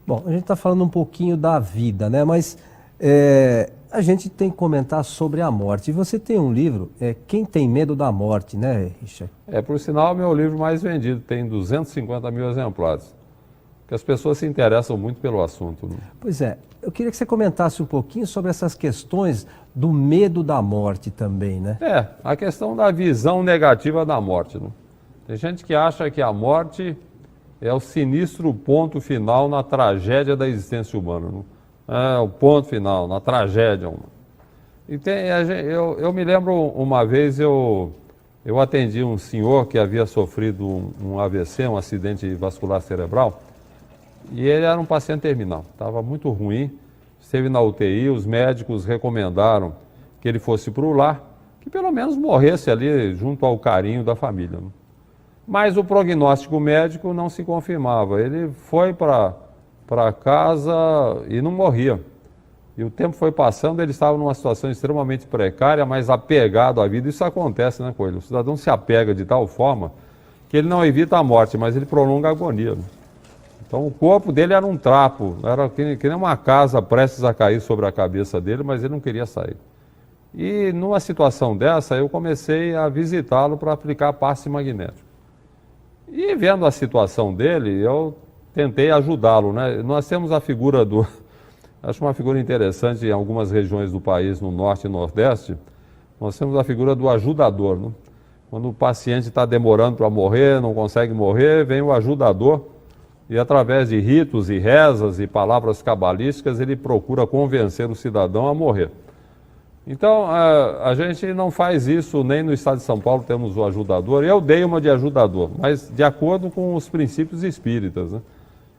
Bom, a gente está falando um pouquinho da vida, né? Mas a gente tem que comentar sobre a morte. E você tem um livro, Quem Tem Medo da Morte, né, Richard? Por sinal, meu livro mais vendido, tem 250 mil exemplares. Porque as pessoas se interessam muito pelo assunto, né? Pois é, eu queria que você comentasse um pouquinho sobre essas questões do medo da morte também, né? A questão da visão negativa da morte, né? Tem gente que acha que a morte é o sinistro ponto final na tragédia da existência humana, né? É o ponto final, na tragédia humana. E eu me lembro uma vez, eu atendi um senhor que havia sofrido um AVC, um acidente vascular cerebral, e ele era um paciente terminal, estava muito ruim, esteve na UTI, os médicos recomendaram que ele fosse para o lar, que pelo menos morresse ali junto ao carinho da família, né? Mas o prognóstico médico não se confirmava, ele foi para casa e não morria. E o tempo foi passando, ele estava numa situação extremamente precária, mas apegado à vida. Isso acontece, né, Coelho? O cidadão se apega de tal forma que ele não evita a morte, mas ele prolonga a agonia, né? Então o corpo dele era um trapo, era que nem uma casa prestes a cair sobre a cabeça dele, mas ele não queria sair. E numa situação dessa, eu comecei a visitá-lo para aplicar passe magnético. E vendo a situação dele, eu tentei ajudá-lo, né? Nós temos a figura do... Acho uma figura interessante em algumas regiões do país, no norte e nordeste, nós temos a figura do ajudador, né? Quando o paciente está demorando para morrer, não consegue morrer, vem o ajudador e através de ritos e rezas e palavras cabalísticas, ele procura convencer o cidadão a morrer. Então, a gente não faz isso, nem no estado de São Paulo temos o ajudador. Eu dei uma de ajudador, mas de acordo com os princípios espíritas, né?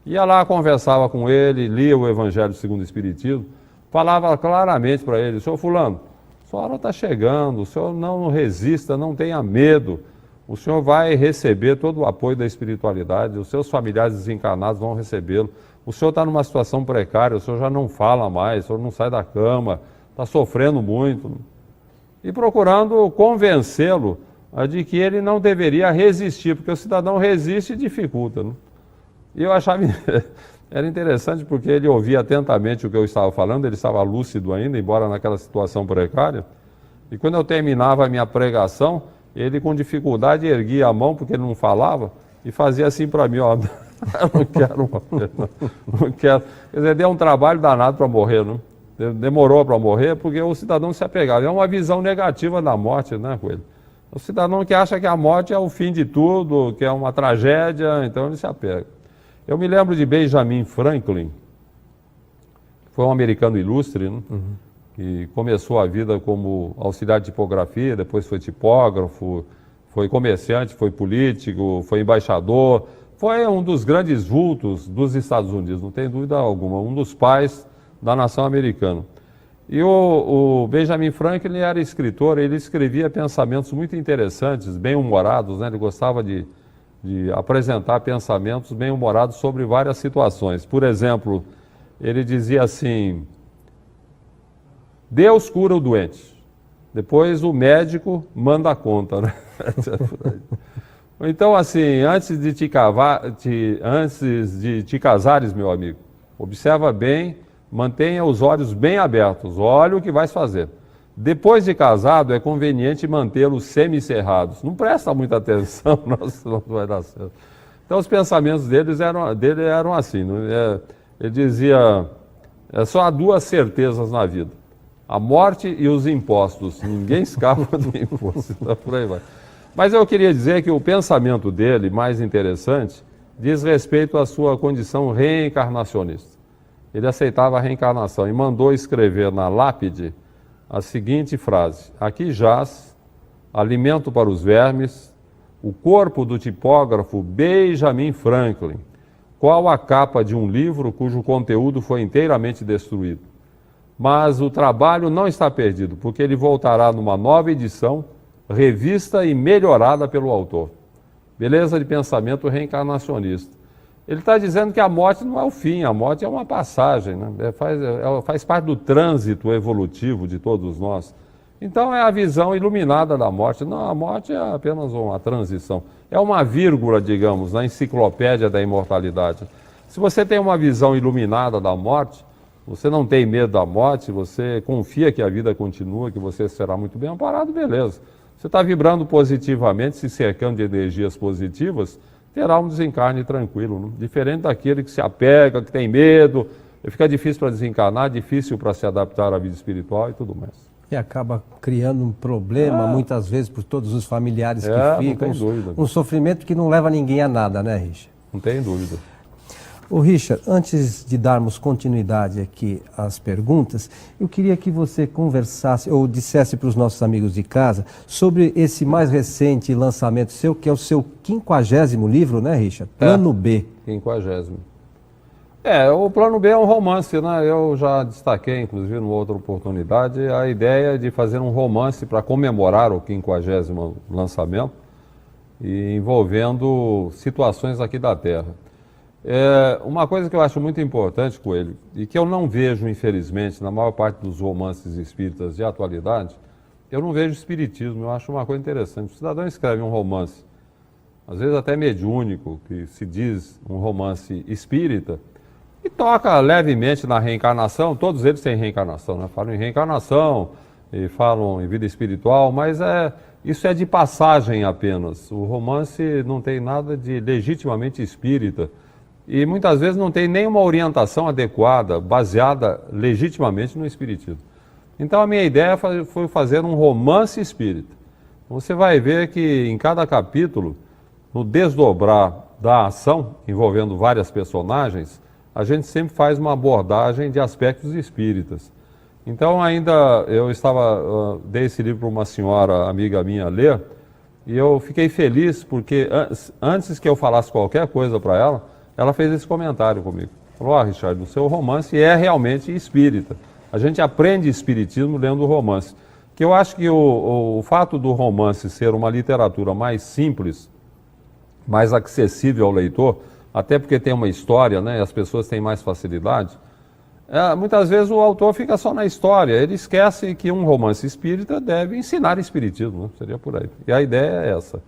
Ia lá, conversava com ele, lia o Evangelho segundo o Espiritismo, falava claramente para ele: senhor fulano, sua hora está chegando, o senhor não resista, não tenha medo, o senhor vai receber todo o apoio da espiritualidade, os seus familiares desencarnados vão recebê-lo, o senhor está numa situação precária, o senhor já não fala mais, o senhor não sai da cama, está sofrendo muito, e procurando convencê-lo de que ele não deveria resistir, porque o cidadão resiste e dificulta, né? E eu achava, era interessante porque ele ouvia atentamente o que eu estava falando, ele estava lúcido ainda, embora naquela situação precária, e quando eu terminava a minha pregação, ele com dificuldade erguia a mão, porque ele não falava, e fazia assim para mim, ó, eu não quero morrer, não quero. Quer dizer, deu um trabalho danado para morrer, não? Demorou para morrer porque o cidadão se apegava. É uma visão negativa da morte, né, Coelho? O cidadão que acha que a morte é o fim de tudo, que é uma tragédia, então ele se apega. Eu me lembro de Benjamin Franklin, que foi um americano ilustre, né? Que começou a vida como auxiliar de tipografia, depois foi tipógrafo, foi comerciante, foi político, foi embaixador, foi um dos grandes vultos dos Estados Unidos, não tem dúvida alguma, um dos pais da nação americana. E o Benjamin Franklin era escritor, ele escrevia pensamentos muito interessantes, bem-humorados, né? Ele gostava de apresentar pensamentos bem-humorados sobre várias situações. Por exemplo, ele dizia assim: Deus cura o doente, depois o médico manda a conta, né? Então, assim, antes de te casares, meu amigo, observa bem, mantenha os olhos bem abertos, olha o que vais fazer. Depois de casado, é conveniente mantê-los semicerrados. Não presta muita atenção, não vai dar certo. Então, os pensamentos dele eram assim, né? Ele dizia: só há duas certezas na vida, a morte e os impostos. Ninguém escapa do imposto, então, por aí vai. Mas eu queria dizer que o pensamento dele, mais interessante, diz respeito à sua condição reencarnacionista. Ele aceitava a reencarnação e mandou escrever na lápide a seguinte frase: aqui jaz, alimento para os vermes, o corpo do tipógrafo Benjamin Franklin, qual a capa de um livro cujo conteúdo foi inteiramente destruído. Mas o trabalho não está perdido, porque ele voltará numa nova edição, revista e melhorada pelo autor. Beleza de pensamento reencarnacionista. Ele está dizendo que a morte não é o fim, a morte é uma passagem, né? Faz parte do trânsito evolutivo de todos nós. Então é a visão iluminada da morte. Não, a morte é apenas uma transição. É uma vírgula, digamos, na enciclopédia da imortalidade. Se você tem uma visão iluminada da morte, você não tem medo da morte, você confia que a vida continua, que você será muito bem amparado, beleza. Você está vibrando positivamente, se cercando de energias positivas, terá um desencarne tranquilo, né? Diferente daquele que se apega, que tem medo, fica difícil para desencarnar, difícil para se adaptar à vida espiritual e tudo mais. E acaba criando um problema, muitas vezes, por todos os familiares que ficam. Não tem dúvida. Um sofrimento que não leva ninguém a nada, né, Richard? Não tem dúvida. Ô Richard, antes de darmos continuidade aqui às perguntas, eu queria que você conversasse ou dissesse para os nossos amigos de casa sobre esse mais recente lançamento seu, que é o seu 50º livro, né, Richard? Plano B. 50º. O Plano B é um romance, né? Eu já destaquei, inclusive, numa outra oportunidade, a ideia de fazer um romance para comemorar o 50º lançamento, e envolvendo situações aqui da Terra. Uma coisa que eu acho muito importante, Coelho, e que eu não vejo, infelizmente, na maior parte dos romances espíritas de atualidade, eu não vejo espiritismo. Eu acho uma coisa interessante. O cidadão escreve um romance, às vezes até mediúnico, que se diz um romance espírita, e toca levemente na reencarnação. Todos eles têm reencarnação, né? Falam em reencarnação e falam em vida espiritual, mas isso é de passagem apenas. O romance não tem nada de legitimamente espírita. E muitas vezes não tem nenhuma orientação adequada, baseada legitimamente no espiritismo. Então a minha ideia foi fazer um romance espírita. Você vai ver que em cada capítulo, no desdobrar da ação, envolvendo várias personagens, a gente sempre faz uma abordagem de aspectos espíritas. Então eu dei esse livro para uma senhora amiga minha ler, e eu fiquei feliz porque antes que eu falasse qualquer coisa para ela fez esse comentário comigo. Falou: Richard, o seu romance é realmente espírita. A gente aprende espiritismo lendo o romance. Que eu acho que o fato do romance ser uma literatura mais simples, mais acessível ao leitor, até porque tem uma história, né, e as pessoas têm mais facilidade, muitas vezes o autor fica só na história, ele esquece que um romance espírita deve ensinar espiritismo, né? Seria por aí. E a ideia é essa,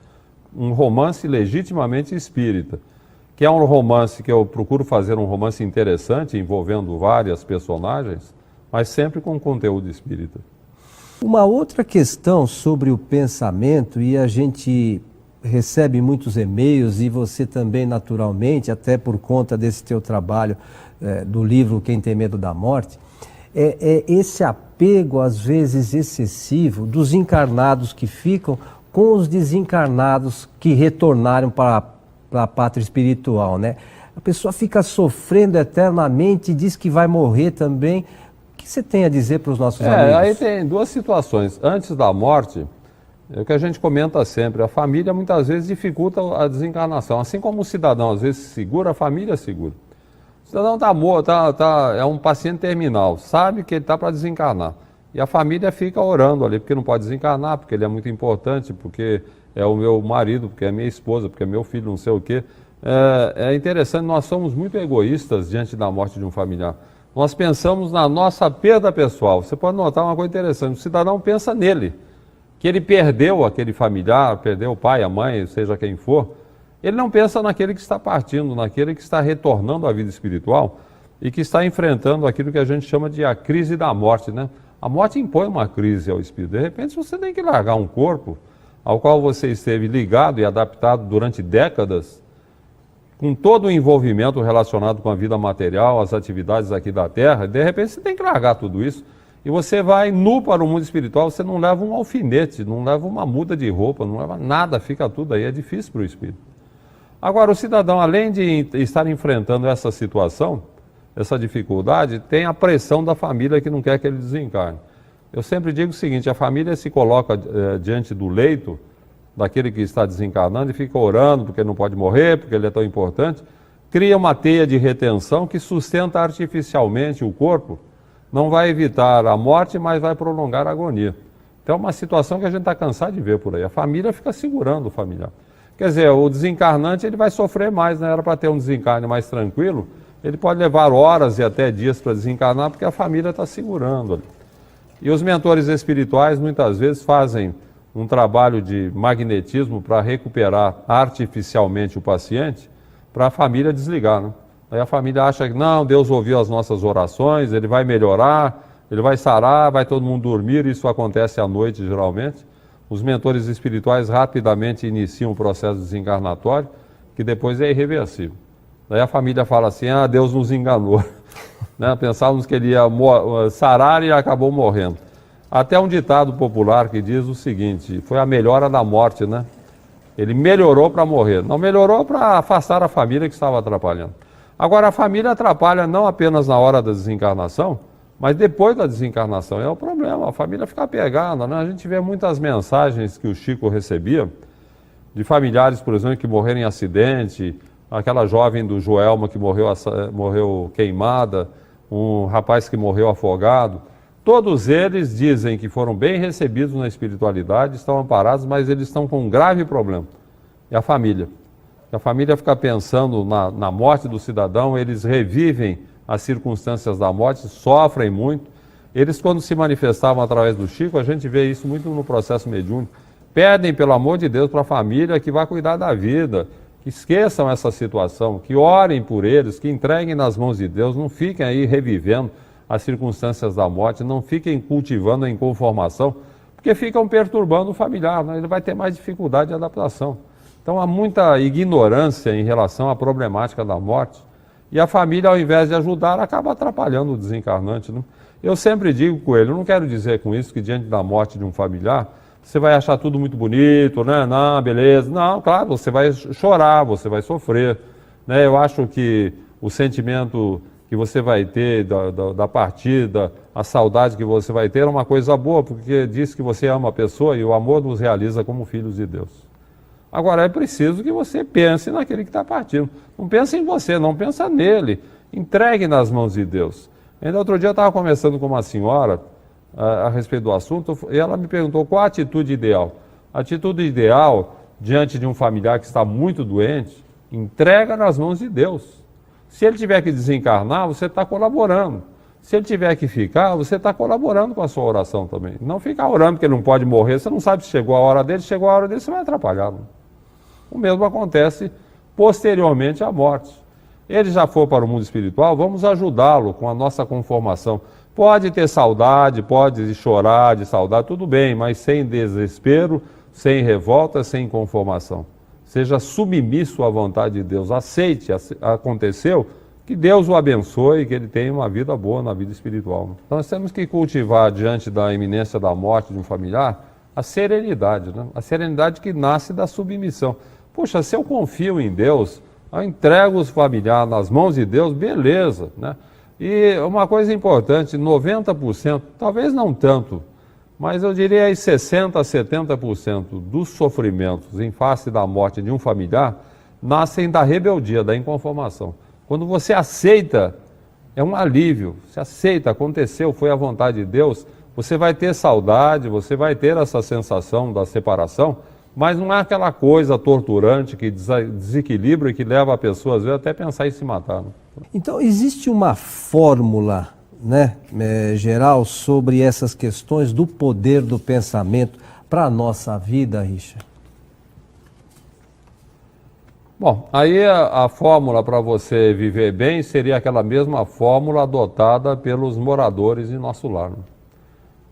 um romance legitimamente espírita, que é um romance que eu procuro fazer um romance interessante, envolvendo várias personagens, mas sempre com conteúdo espírita. Uma outra questão sobre o pensamento, e a gente recebe muitos e-mails, e você também naturalmente, até por conta desse teu trabalho do livro Quem Tem Medo da Morte, é esse apego às vezes excessivo dos encarnados que ficam com os desencarnados que retornaram para a pátria espiritual, né? A pessoa fica sofrendo eternamente e diz que vai morrer também. O que você tem a dizer para os nossos amigos? Aí tem duas situações. Antes da morte, é o que a gente comenta sempre, a família muitas vezes dificulta a desencarnação. Assim como o cidadão às vezes segura, a família segura. O cidadão está morto, é um paciente terminal, sabe que ele está para desencarnar. E a família fica orando ali, porque não pode desencarnar, porque ele é muito importante, porque é o meu marido, porque é minha esposa, porque é meu filho, não sei o quê. É interessante, nós somos muito egoístas diante da morte de um familiar. Nós pensamos na nossa perda pessoal. Você pode notar uma coisa interessante, o cidadão pensa nele, que ele perdeu aquele familiar, perdeu o pai, a mãe, seja quem for. Ele não pensa naquele que está partindo, naquele que está retornando à vida espiritual e que está enfrentando aquilo que a gente chama de a crise da morte, né? A morte impõe uma crise ao espírito. De repente você tem que largar um corpo ao qual você esteve ligado e adaptado durante décadas, com todo o envolvimento relacionado com a vida material, as atividades aqui da Terra. De repente você tem que largar tudo isso e você vai nu para o mundo espiritual. Você não leva um alfinete, não leva uma muda de roupa, não leva nada, fica tudo aí, é difícil para o espírito. Agora, o cidadão, além de estar enfrentando essa situação, essa dificuldade, tem a pressão da família que não quer que ele desencarne. Eu sempre digo o seguinte, a família se coloca diante do leito daquele que está desencarnando e fica orando porque ele não pode morrer, porque ele é tão importante, cria uma teia de retenção que sustenta artificialmente o corpo, não vai evitar a morte, mas vai prolongar a agonia. Então é uma situação que a gente está cansado de ver por aí. A família fica segurando o familiar. Quer dizer, o desencarnante ele vai sofrer mais, né? Era para ter um desencarne mais tranquilo, ele pode levar horas e até dias para desencarnar porque a família está segurando ali. E os mentores espirituais muitas vezes fazem um trabalho de magnetismo para recuperar artificialmente o paciente, para a família desligar, né? Aí a família acha que não, Deus ouviu as nossas orações, ele vai melhorar, ele vai sarar, vai todo mundo dormir, isso acontece à noite geralmente. Os mentores espirituais rapidamente iniciam o processo desencarnatório, que depois é irreversível. Daí a família fala assim, Deus nos enganou. Né? Pensávamos que ele ia sarar e acabou morrendo. Até um ditado popular que diz o seguinte, foi a melhora da morte, né? Ele melhorou para morrer, não melhorou para afastar a família que estava atrapalhando. Agora, a família atrapalha não apenas na hora da desencarnação, mas depois da desencarnação. É o problema, a família fica apegada, né? A gente vê muitas mensagens que o Chico recebia, de familiares, por exemplo, que morreram em acidente, aquela jovem do Joelma que morreu queimada, um rapaz que morreu afogado. Todos eles dizem que foram bem recebidos na espiritualidade, estão amparados, mas eles estão com um grave problema. É a família. A família fica pensando na morte do cidadão, eles revivem as circunstâncias da morte, sofrem muito. Eles, quando se manifestavam através do Chico, a gente vê isso muito no processo mediúnico, pedem, pelo amor de Deus, para a família que vá cuidar da vida, que esqueçam essa situação, que orem por eles, que entreguem nas mãos de Deus, não fiquem aí revivendo as circunstâncias da morte, não fiquem cultivando a inconformação, porque ficam perturbando o familiar, né? Ele vai ter mais dificuldade de adaptação. Então há muita ignorância em relação à problemática da morte, e a família, ao invés de ajudar, acaba atrapalhando o desencarnante, né? Eu sempre digo com ele, eu não quero dizer com isso que diante da morte de um familiar, você vai achar tudo muito bonito, né? Não, beleza. Não, claro, você vai chorar, você vai sofrer, né? Eu acho que o sentimento que você vai ter da partida, a saudade que você vai ter é uma coisa boa, porque diz que você ama a pessoa e o amor nos realiza como filhos de Deus. Agora, é preciso que você pense naquele que está partindo. Não pense em você, não pensa nele. Entregue nas mãos de Deus. Ainda outro dia eu estava conversando com uma senhora a respeito do assunto, e ela me perguntou qual a atitude ideal. A atitude ideal, diante de um familiar que está muito doente, entrega nas mãos de Deus. Se ele tiver que desencarnar, você está colaborando. Se ele tiver que ficar, você está colaborando com a sua oração também. Não ficar orando porque ele não pode morrer, você não sabe se chegou a hora dele, chegou a hora dele, você vai atrapalhar. Não? O mesmo acontece posteriormente à morte. Ele já for para o mundo espiritual, vamos ajudá-lo com a nossa conformação. Pode ter saudade, pode chorar de saudade, tudo bem, mas sem desespero, sem revolta, sem conformação. Seja submisso à vontade de Deus, aceite, aconteceu, que Deus o abençoe, que ele tenha uma vida boa na vida espiritual. Então nós temos que cultivar diante da iminência da morte de um familiar a serenidade, né? A serenidade que nasce da submissão. Poxa, se eu confio em Deus, eu entrego os familiares nas mãos de Deus, beleza, né? E uma coisa importante, 90%, talvez não tanto, mas eu diria aí 60% a 70% dos sofrimentos em face da morte de um familiar nascem da rebeldia, da inconformação. Quando você aceita, é um alívio, você aceita, aconteceu, foi a vontade de Deus, você vai ter saudade, você vai ter essa sensação da separação, mas não é aquela coisa torturante que desequilibra e que leva a pessoa, às vezes, até pensar em se matar. Né? Então, existe uma fórmula, né, geral sobre essas questões do poder do pensamento para a nossa vida, Richard? Bom, aí a fórmula para você viver bem seria aquela mesma fórmula adotada pelos moradores em nosso lar. Né?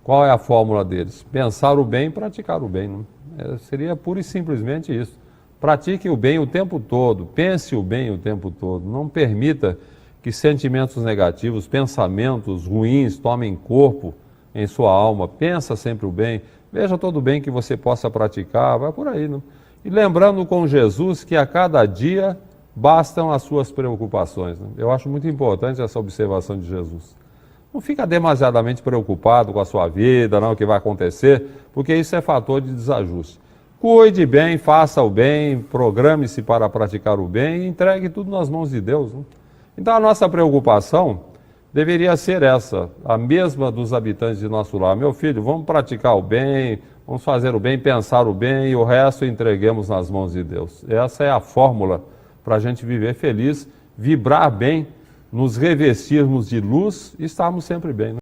Qual é a fórmula deles? Pensar o bem e praticar o bem. Né? Seria pura e simplesmente isso. Pratique o bem o tempo todo, pense o bem o tempo todo. Não permita que sentimentos negativos, pensamentos ruins tomem corpo em sua alma. Pensa sempre o bem, veja todo o bem que você possa praticar, vai por aí. Né? E lembrando com Jesus que a cada dia bastam as suas preocupações. Né? Eu acho muito importante essa observação de Jesus. Não fica demasiadamente preocupado com a sua vida, não, o que vai acontecer, porque isso é fator de desajuste. Cuide bem, faça o bem, programe-se para praticar o bem e entregue tudo nas mãos de Deus. Né? Então a nossa preocupação deveria ser essa, a mesma dos habitantes de nosso lar. Meu filho, vamos praticar o bem, vamos fazer o bem, pensar o bem e o resto entreguemos nas mãos de Deus. Essa é a fórmula para a gente viver feliz, vibrar bem, nos revestirmos de luz e estarmos sempre bem. Né?